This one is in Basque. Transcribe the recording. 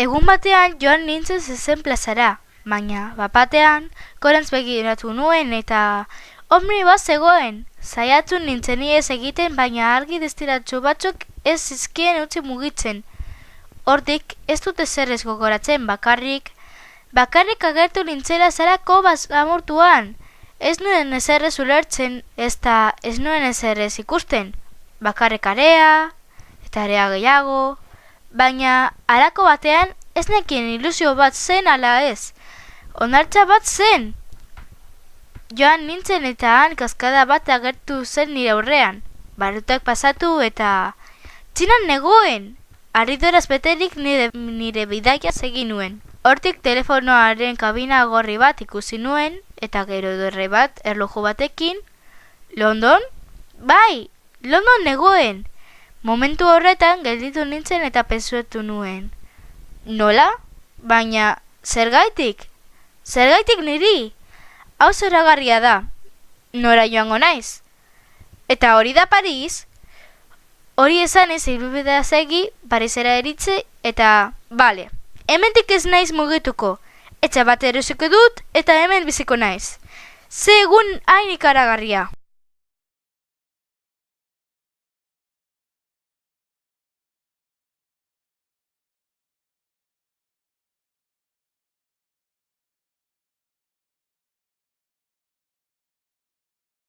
Egun batean joan nintzen zezen plazara, baina bapatean gorantz begiratu nuen eta omni bat zegoen. Saiatu nintzen ihes egiten, baina argi destiratsu batzuk ez zizkien utzi mugitzen. Hortik ez dut ezer ez gogoratzen, bakarrik agertu nintzela zarako amortuan. Ez nuen ezer ez ulertzen, ezta ez nuen ezer ez ikusten. Bakarrik area, eta area gehiago, baina halako batean ez nekien ilusio bat zen ala ez. Onartza bat zen. Joan nintzen eta han kaskada bat agertu zen nire aurrean. Barutak pasatu eta txinan negoen. Harriduraz beterik nire bidaia segin nuen. Hortik telefonoaren kabina gorri bat ikusi nuen eta gero dorre bat erloju batekin. London? Bai, London negoen. Momentu horretan gelditu nintzen eta pentsatu nuen. Nola? Baina, zergaitik? Zergaitik niri? Hau zoragarria da. Nora joango naiz? Eta hori da Paris? Hori esanez irubidea segi, Parisera eritze eta, bale, hementik ez naiz mugituko. Etxe bat erosiko dut eta hemen biziko naiz. Ze egun hain ikaragarria.